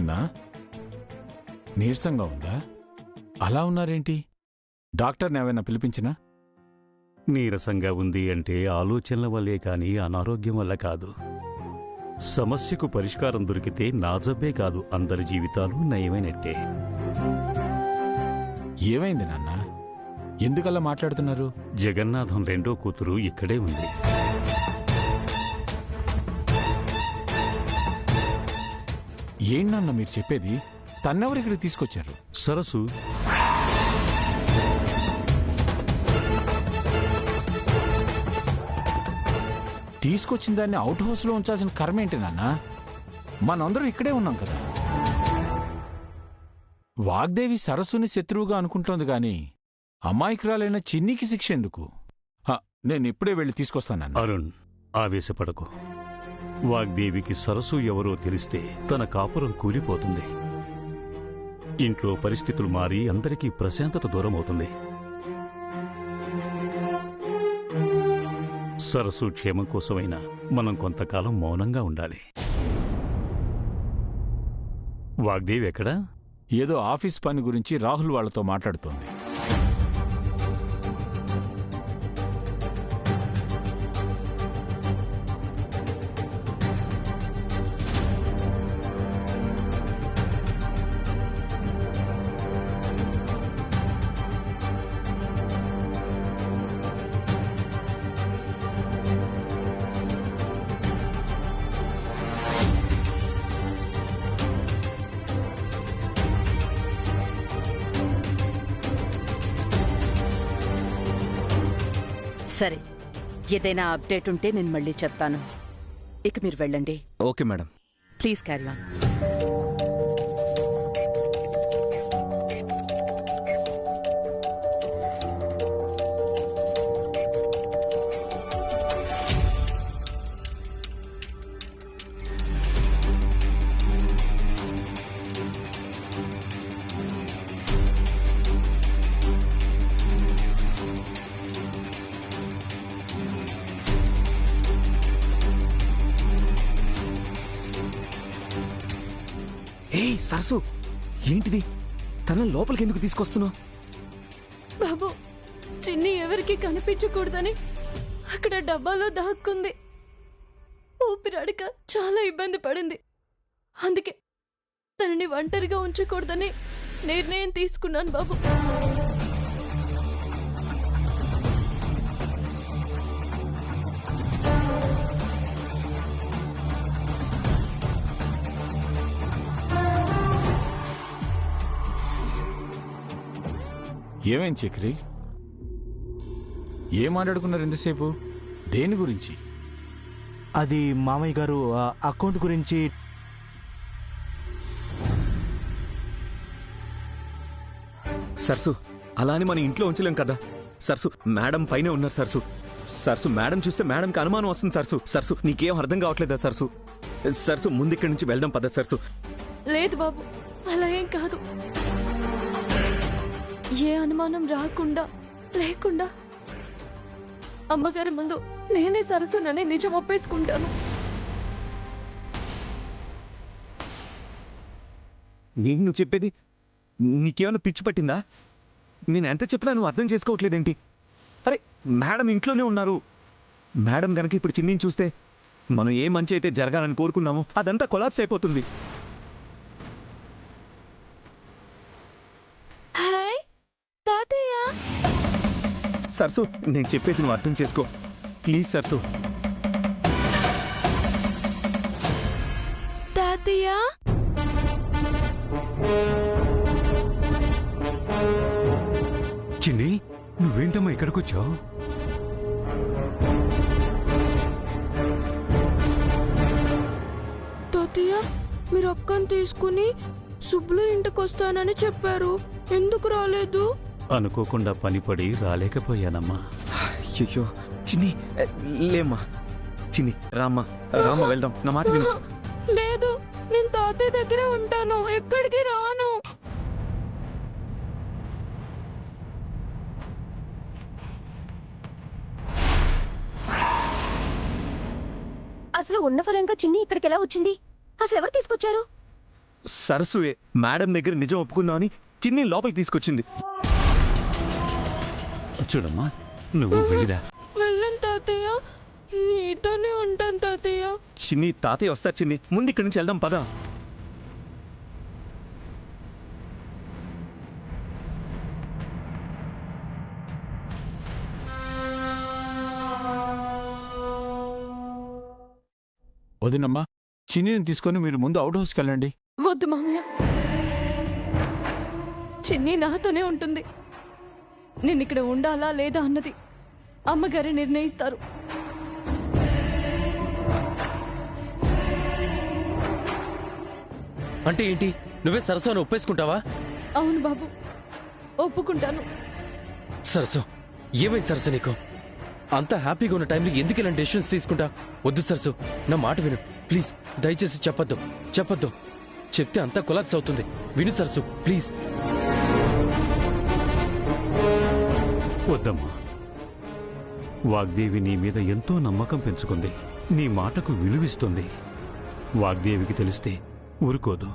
నాన్న, నీరసంగా ఉందా? అలా ఉన్నారేంటి? డాక్టర్ని ఏమైనా పిలిపించినా? నీరసంగా ఉంది అంటే ఆలోచనల వల్లే కాని అనారోగ్యం వల్ల కాదు. సమస్యకు పరిష్కారం దొరికితే నా జబ్బే కాదు, అందరి జీవితాలు నయమైనట్టే. ఏమైంది నాన్న? ఎందుకలా మాట్లాడుతున్నారు? జగన్నాథం రెండో కూతురు ఇక్కడే ఉంది. ఏంటన్నా మీరు చెప్పేది? తన్నెవరు ఇక్కడికి తీసుకొచ్చారు? సరసు. తీసుకొచ్చిన దాన్ని అవుట్ హౌస్లో ఉంచాల్సిన కర్మ ఏంటి నాన్న? మనందరం ఇక్కడే ఉన్నాం కదా. వాగ్దేవి సరస్సుని శత్రువుగా అనుకుంటోంది గాని అమాయకురాలైన చిన్నికి శిక్ష ఎందుకు? నేను ఇప్పుడే వెళ్ళి తీసుకొస్తానన్న. అరుణ్, ఆవేశపడకు. వాగ్దేవికి సరస్సు ఎవరో తెలిస్తే తన కాపురం కూలిపోతుంది. ఇంట్లో పరిస్థితులు మారి అందరికీ ప్రశాంతత దూరమవుతుంది. సరస్సు క్షేమం కోసమైనా మనం కొంతకాలం మౌనంగా ఉండాలి. వాగ్దేవి ఎక్కడా? ఏదో ఆఫీస్ పని గురించి రాహుల్ వాళ్లతో మాట్లాడుతోంది. సరే, ఏదైనా అప్డేట్ ఉంటే నేను మళ్ళీ చెప్తాను. ఇక మీరు వెళ్ళండి. Okay madam. Please carry on. Sarasu, ఏంటిది? తన లోపలికి ఎందుకు తీసుకొస్తున్నావు? బాబు, చిన్ని ఎవరికి కనిపించకూడదని అక్కడ డబ్బాలో దాక్కుంది. ఊపిరాడక చాలా ఇబ్బంది పడింది. అందుకే తనని ఒంటరిగా ఉంచకూడదని నిర్ణయం తీసుకున్నాను బాబు. ఏమేం చక్రి? ఏం మాట్లాడుకున్నారు ఎంతసేపు? దేని గురించి? అది మామయ్య గారు అకౌంట్ గురించి. సరసు, అలా అని మన ఇంట్లో ఉంచలేం కదా. సరసు, మేడం పైనే ఉన్నారు సరసు. సరసు, మేడం చూస్తే మేడంకి అనుమానం వస్తుంది సరసు. సరసు, నీకేం అర్థం కావట్లేదా సరసు? సరసు, ముందిక్కడి నుంచి వెళ్దాం పద సరసు. లేదు బాబు, అలా ఏం కాదు. ఏ అనుమానం రాకుండా లేకుండా అమ్మగారి ముందు నేనే సరసునని నిజం ఒప్పేసుకుంటాను. నీకు నువ్వు చెప్పేది? నీకేమైనా పిచ్చి పట్టిందా? నేను ఎంత చెప్పినా నువ్వు అర్థం చేసుకోవట్లేదేంటి? అరే, మేడం ఇంట్లోనే ఉన్నారు. మేడం కనుక ఇప్పుడు చిన్నిని చూస్తే మనం ఏ మంచి అయితే జరగాలని కోరుకున్నామో అదంతా కొలాప్స్ అయిపోతుంది. సరసు, నేను చెప్పేది నువ్వు అర్థం చేసుకో ప్లీజ్ సరసు. తాతయ్య, చిన్ని, నువ్వేంటమ్మా ఇక్కడికొచ్చావు? తాతయ్య, మీరు అక్కని తీసుకుని సుబ్బులు ఇంటికొస్తానని చెప్పారు. ఎందుకు రాలేదు? అనుకోకుండా పనిపడి రాలేకపోయానమ్మా. అయ్యో చిన్ని, లేమ్మా. చిన్ని, రామ్మా రామ్మా, వెళ్దాం. నా మాట విను. లేదు, నేను తాతయ్య దగ్గరే ఉంటాను, ఎక్కడికి రాను. అసలు ఉన్న ఫలంగా చిన్ని ఇక్కడికి ఎలా వచ్చింది? అసలు ఎవరు తీసుకొచ్చారు? సరస్సువే మేడం దగ్గర నిజం ఒప్పుకుందామని చిన్ని లోపలికి తీసుకొచ్చింది. చూడమ్మా, నువ్వు వెళ్ళిరా. వెళ్ళను తాతయ్య, నీతోనే ఉంటాను తాతయ్య. చిన్ని, తాతయ్య వస్తారు చిన్ని, ముందు ఇక్కడి నుంచి వెళ్దాం పద. వదినమ్మా, చిన్నీని తీసుకొని మీరు ముందు అవుట్ హౌస్కి వెళ్ళండి. వద్దు మామయ్య, చిన్ని నాతోనే ఉంటుంది. నేను ఇక్కడ ఉండాలా లేదా అన్నది అమ్మగారే నిర్ణయిస్తారు. అంటే ఏంటి? నువ్వే సరస్సు అని ఒప్పేసుకుంటావా? అవును బాబు, ఒప్పుకుంటాను. సరస్సు, ఏమైంది సరస్సు నీకు? అంతా హ్యాపీగా ఉన్న టైంలో ఎందుకు ఇలాంటి డెసిషన్స్ తీసుకుంటా? వద్దు సరస్సు, నా మాట విను ప్లీజ్. దయచేసి చెప్పొద్దు. చెప్తే అంతా కొలాప్స్ అవుతుంది. విను సరస్సు ప్లీజ్. వద్దమ్మా. వాగ్దేవి నీ మీద ఎంతో నమ్మకం పెంచుకుంది. నీ మాటకు విలువిస్తుంది. వాగ్దేవికి తెలిస్తే ఊరుకోదు.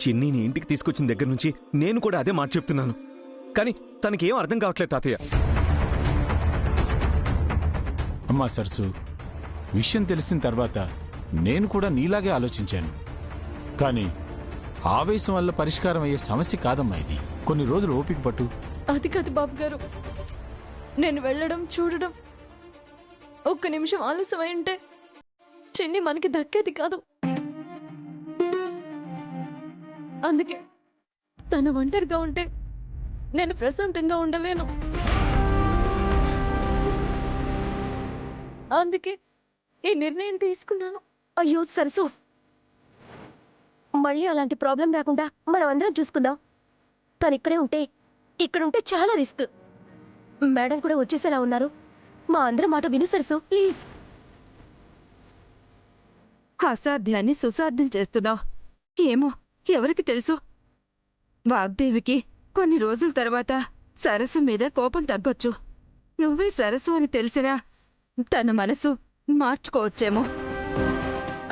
చిన్నిని ఇంటికి తీసుకొచ్చిన దగ్గర నుంచి నేను కూడా అదే మాట చెప్తున్నాను, కానీ తనకేం అర్థం కావట్లేదు తాతయ్య. అమ్మా సరసు, విషయం తెలిసిన తర్వాత నేను కూడా నీలాగే ఆలోచించాను. కానీ ఆవేశం వల్ల పరిష్కారం అయ్యే సమస్య కాదమ్మా ఇది. కొన్ని రోజులు ఓపిక పట్టు. అది కాదు బాబు గారు, నేను వెళ్ళడం చూడడం ఒక్క నిమిషం ఆలస్యం అయింటే చిన్ని మనకి దక్కేది కాదు. అందుకే తను ఒంటరిగా ఉంటే నేను ప్రశాంతంగా ఉండలేను. అందుకే ఈ నిర్ణయం తీసుకున్నాను. అయ్యో సరసు, మళ్ళీ అలాంటి ప్రాబ్లం రాకుండా మనం అందరం చూసుకుందాం. తను ఇక్కడుంటే చాలా రిస్క్. మేడం కూడా వచ్చేసేలా ఉన్నారు. మా అందరం మాట విను సరసు ప్లీజ్. అసాధ్యాన్ని సుసాధ్యం చేస్తున్నావు. ఏమో, ఎవరికి తెలుసు? వాగ్దేవికి కొన్ని రోజుల తర్వాత సరస్సు మీద కోపం తగ్గొచ్చు. నువ్వే సరస్సు అని తెలిసినా తన మనసు మార్చుకోవచ్చేమో.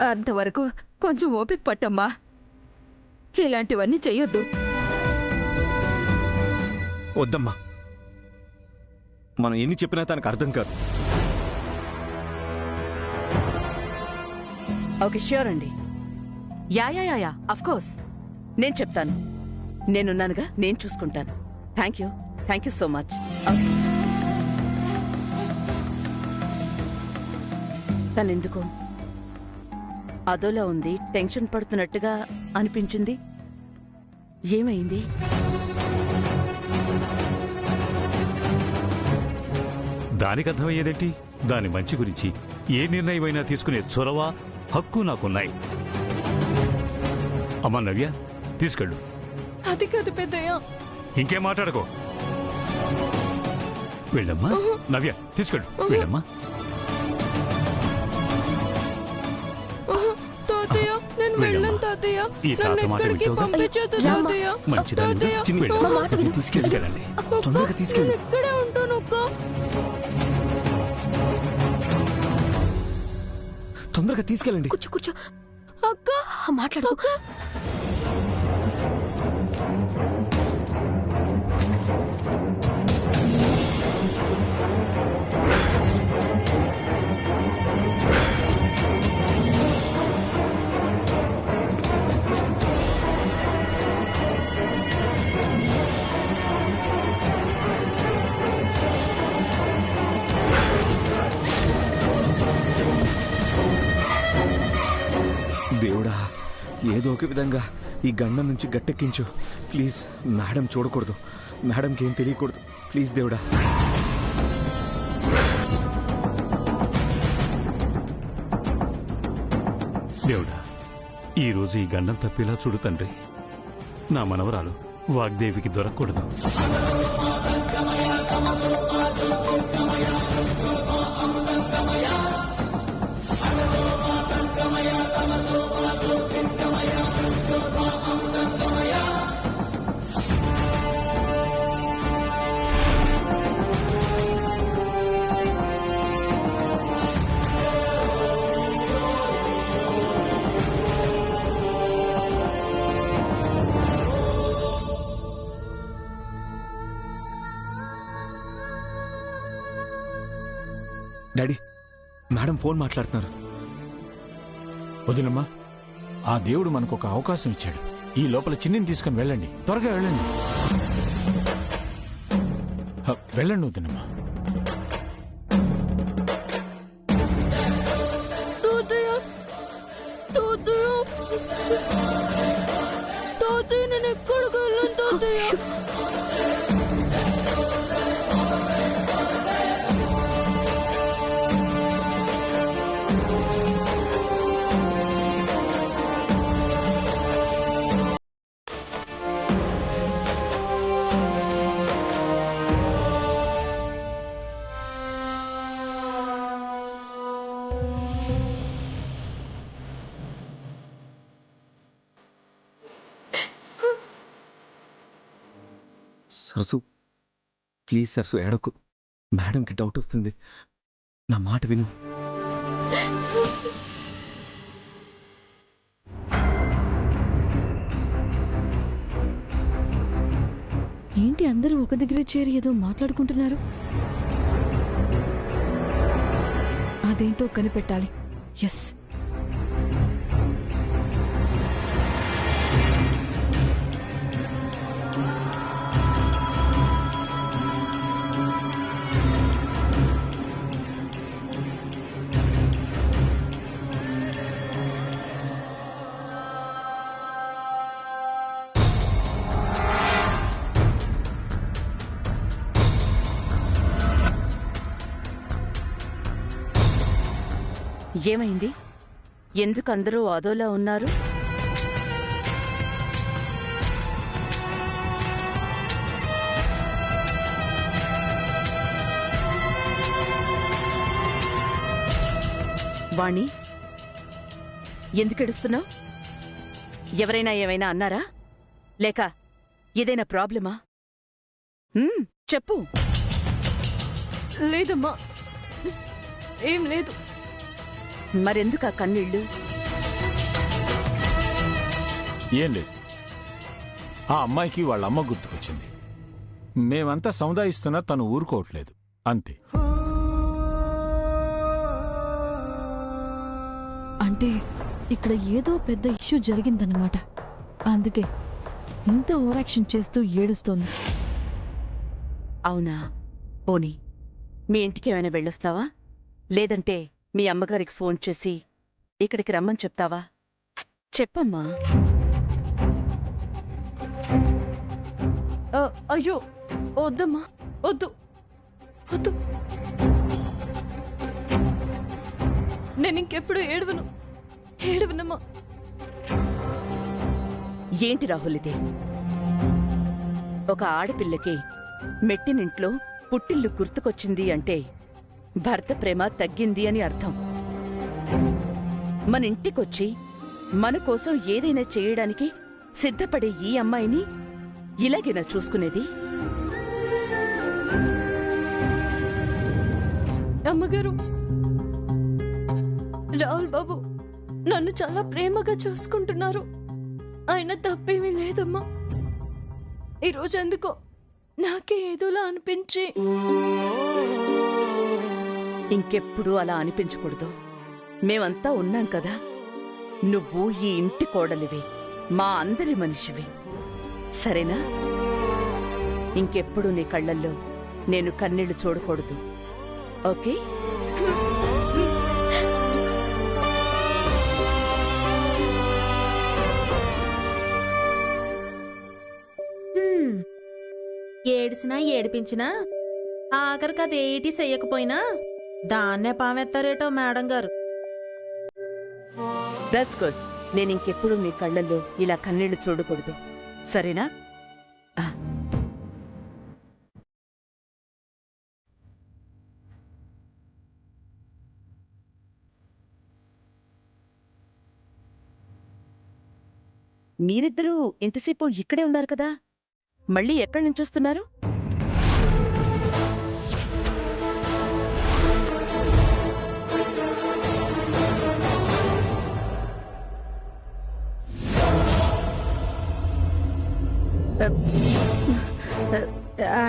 అంతవరకు కొంచెం ఓపిక పట్టమ్మా. ఇలాంటివన్నీ చెయ్యొద్దు. వద్దమ్మా, మనం ఎన్ని చెప్పినా తనకు అర్థం కాదు. ఓకే, ష్యూర్ అండి. Yeah of course. నేను చెప్తాను. నేనున్నానుగా, నేను చూసుకుంటాను. Thank you so much. Okay. తనెందుకు అదోలా ఉంది, టెన్షన్ పడుతున్నట్టుగా అనిపించింది. ఏమైంది? దానికి అర్థమయ్యేదేంటి? దాని మంచి గురించి ఏ నిర్ణయమైనా తీసుకునే చొరవ, హక్కు నాకున్నాయి. అమ్మా నవ్య, తీసుకెళ్ళు. అది కాదు పెద్దయ్య. ఇంకేం మాట్లాడుకో. వెళ్ళమ్మా. నవ్య, తీసుకెళ్ళు. వెళ్ళమ్మా. తాతయ్య, నేను వెళ్ళను తాతయ్య. ఈ తాత నన్ను మాట ఎక్కడికి వింటావుగా? పంపించొద్దు తాతయ్య. మంచిదని చిన్ని, మా మాట విను. తీసుకెళ్ళండి. తొందరగా తీసుకెళ్ళు. నేను ఇక్కడే ఉంటాను అక్క. తొందరగా తీసుకెళ్ళండి. కూర్చో అక్క, మాట్లాడు. దేవుడా, ఏదో ఒక విధంగా ఈ గండం నుంచి గట్టెక్కించు ప్లీజ్. మేడం చూడకూడదు, మేడంకి ఏం తెలియకూడదు ప్లీజ్ దేవుడా. దేవుడా, ఈరోజు ఈ గండం తప్పేలా చూడు తండ్రి. నా మనవరాలు వాగ్దేవికి దొరకకూడదు. డాడీ, మేడం ఫోన్ మాట్లాడుతున్నారు. వదినమ్మా, ఆ దేవుడు మనకు ఒక అవకాశం ఇచ్చాడు. ఈ లోపల చిన్నిని తీసుకుని వెళ్ళండి, త్వరగా వెళ్ళండి. వెళ్ళండి వదినమ్మా. నేను ఎక్కడికి వెళ్ళను తాతయ్య. సరసు, ప్లీజ్ సరసు, ఏడకు. మేడంకి డౌట్ వస్తుంది. నా మాట విను. ఏంటి అందరూ ఒక దగ్గరే చేరి ఏదో మాట్లాడుకుంటున్నారు? అదేంటో కనిపెట్టాలి. ఎస్, ఏమైంది? ఎందుకు అందరూ అదోలా ఉన్నారు? వాణి, ఎందుకు ఏడుస్తున్నావు? ఎవరైనా ఏమైనా అన్నారా? లేక ఏదైనా ప్రాబ్లమా? చెప్పు. లేదమ్మా, ఏం లేదు. మరెందుకు ఆ కన్నీళ్ళు? ఏం లేదు, ఆ అమ్మాయికి వాళ్ళ అమ్మ గుర్తుకొచ్చింది. మేమంతా సముదాయిస్తున్నా తను ఊరుకోవట్లేదు, అంతే. అంటే ఇక్కడ ఏదో పెద్ద ఇష్యూ జరిగిందన్నమాట. అందుకే ఇంత ఓవరాక్షన్ చేస్తూ ఏడుస్తోంది. అవునా? పోనీ మీ ఇంటికి ఏమైనా వెళ్ళొస్తావా? లేదంటే మీ అమ్మగారికి ఫోన్ చేసి ఇక్కడికి రమ్మని చెప్తావా? చెప్పమ్మా. అయ్యో వద్దమ్మా, వద్దు వద్దు. నేను ఇంకెప్పుడు ఏడవనమ్మా. ఏంటి రాహుల్ ఇది? ఒక ఆడపిల్లకి మెట్టినింట్లో పుట్టిల్లు గుర్తుకొచ్చింది అంటే భర్త ప్రేమ తగ్గింది అని అర్థం. మన ఇంటికొచ్చి మన కోసం ఏదైనా చేయడానికి సిద్ధపడే ఈ అమ్మాయిని ఇలాగేనా చూసుకునేది? అమ్మగారు, రాహుల్ బాబు నన్ను చాలా ప్రేమగా చూసుకుంటున్నారు. ఆయన తప్పేమీ లేదమ్మా. ఈరోజు ఎందుకో నాకే ఏదోలా అనిపించి. ఇంకెప్పుడు అలా అనిపించకూడదు. మేమంతా ఉన్నాం కదా. నువ్వు ఈ ఇంటి కోడలివి, మా అందరి మనిషివి, సరేనా? ఇంకెప్పుడు నీ కళ్ళల్లో నేను కన్నీళ్లు చూడకూడదు, ఓకే? ఏడిసినా ఏడిపించినా ఆఖరికి అదేటి చెయ్యకపోయినా దాన్నే పామెత్తారేటో మేడం గారు. That's good. నేను ఇంకెప్పుడు నీ కళ్ళల్లో ఇలా కన్నీళ్లు చూడకూడదు, సరేనా? మీరిద్దరూ ఇంతసేపు ఇక్కడే ఉన్నారు కదా, మళ్ళీ ఎక్కడి నుంచి వస్తున్నారు?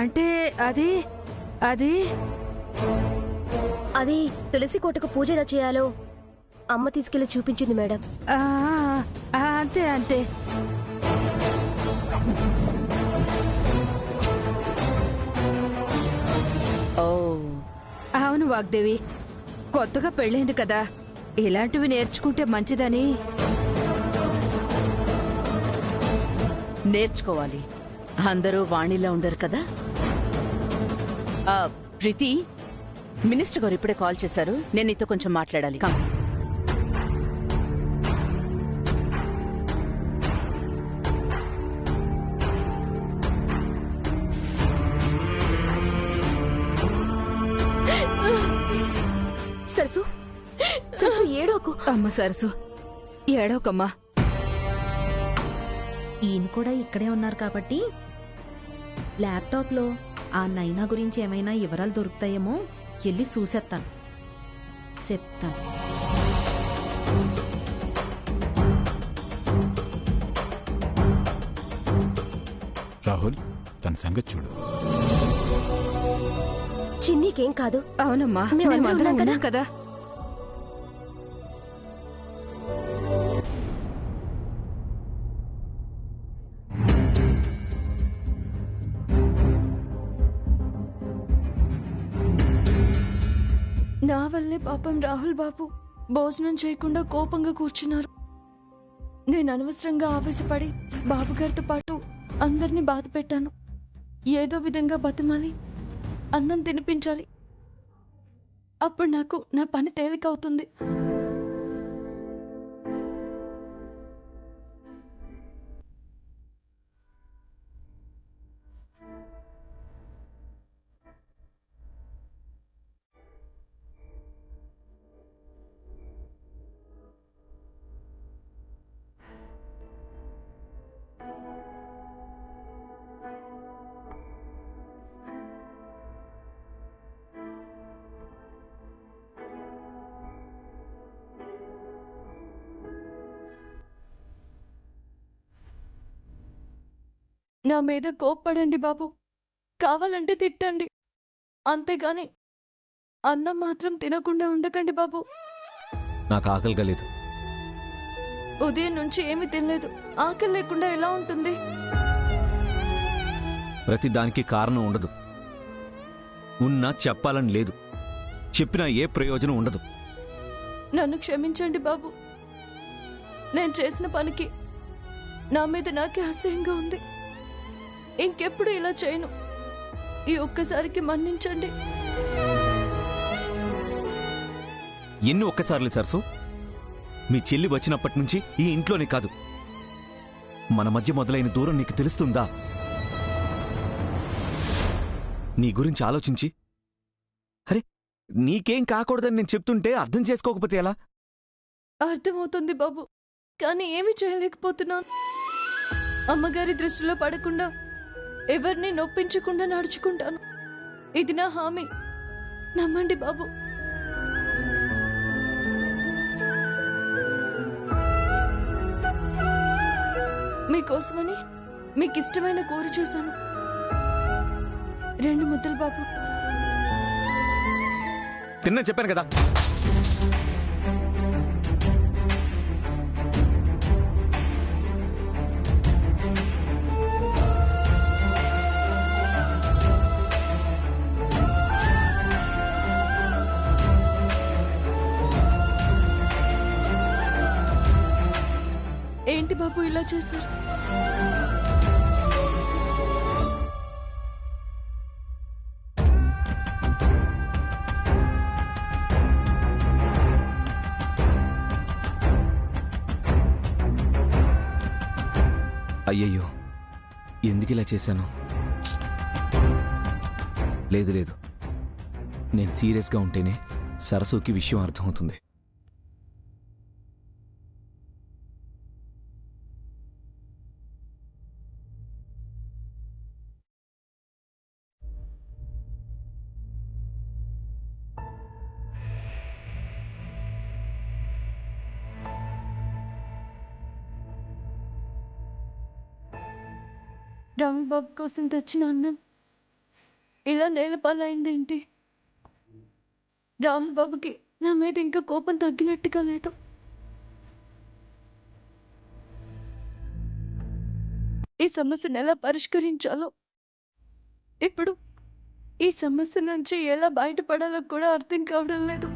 అంటే అది అది తులసి కోటకు పూజ ఎలా చేయాలో అమ్మ తీసుకెళ్లి చూపించింది మేడం. ఆ, అంతే అంతే. ఓ అవును వాగ్దేవి, కొత్తగా పెళ్ళైంది కదా, ఇలాంటివి నేర్చుకుంటే మంచిదని. నేర్చుకోవాలి. అందరూ వాణిలా ఉండరు కదా. ప్రీతి, మినిస్టర్ గారు ఇప్పుడే కాల్ చేశారు. నేను నీతో కొంచెం మాట్లాడాలి. కమ్. సరసు, సరసు ఏడోకు. అమ్మ సరసు, ఏడవకమ్మా. ఈయన కూడా ఇక్కడే ఉన్నారు కాబట్టి ల్యాప్టాప్లో ఆ నైనా గురించి ఏమైనా వివరాలు దొరుకుతాయేమో వెళ్ళి చూసేస్తాను, చెప్తాను. రాహుల్, తన సంగతి చూడు. చిన్నీకేం కాదు. అవునమ్మా, మేమందరం మేమందరం ఉన్నాం ఉన్నాం కదా. నా వల్లే పాపం రాహుల్ బాబు భోజనం చేయకుండా కోపంగా కూర్చున్నారు. నేను అనవసరంగా ఆవేశపడి బాబుగారితో పాటు అందరినీ బాధ పెట్టాను. ఏదో విధంగా బతిమాలి అన్నం తినిపించాలి. అప్పుడు నాకు నా పని తేలికవుతుంది. నా మీద కోప్పడండి బాబు, కావాలంటే తిట్టండి, అంతేగాని అన్నం మాత్రం తినకుండా ఉండకండి బాబు. నాకు ఆకలిగా లేదు. ఉదయం నుంచి ఏమీ తినలేదు. ఆకలి లేకుండా ఎలా ఉంటుంది? ప్రతి దానికి కారణం ఉండదు. ఉన్నా చెప్పాలని లేదు. చెప్పినా ఏ ప్రయోజనం ఉండదు. నన్ను క్షమించండి బాబు. నేను చేసిన పనికి నా మీద నాకే అసహ్యంగా ఉంది. ఇంకెప్పుడు ఇలా చేయను. ఈ ఒక్కసారికి మన్నించండి. ఎన్ని ఒక్కసార్లు సరసు? మీ చెల్లి వచ్చినప్పటి నుంచి ఈ ఇంట్లోనే కాదు, మన మధ్య మొదలైన దూరం నీకు తెలుస్తుందా? నీ గురించి ఆలోచించి, అరే నీకేం కాకూడదని నేను చెప్తుంటే అర్థం చేసుకోకపోతే ఎలా? అర్థమవుతుంది బాబు, కానీ ఏమీ చేయలేకపోతున్నాను. అమ్మగారి దృష్టిలో పడకుండా, ఎవరిని నొప్పించకుండా నడుచుకుంటాను. ఇది నా హామీ. నమ్మండి బాబు. మీకోసమని మీకిష్టమైన కూర చేశాను. 2 ముద్దలు బాబు. తిన్నా చెప్పాను కదా. ఏంటి బాబు ఇలా చేశారు? అయ్యయ్యో, ఎందుకు ఇలా చేశాను? లేదు లేదు, నేను సీరియస్గా ఉంటేనే సరస్సుకి విషయం అర్థమవుతుంది. రామబాబు కోసం తెచ్చిన అన్నం ఇలా నేలపాలైందేంటి? రాహుల్ బాబుకి నా మీద ఇంకా కోపం తగ్గినట్టుగా లేదు. ఈ సమస్యను ఎలా పరిష్కరించాలో, ఇప్పుడు ఈ సమస్య నుంచి ఎలా బయటపడాలో కూడా అర్థం కావడం లేదు.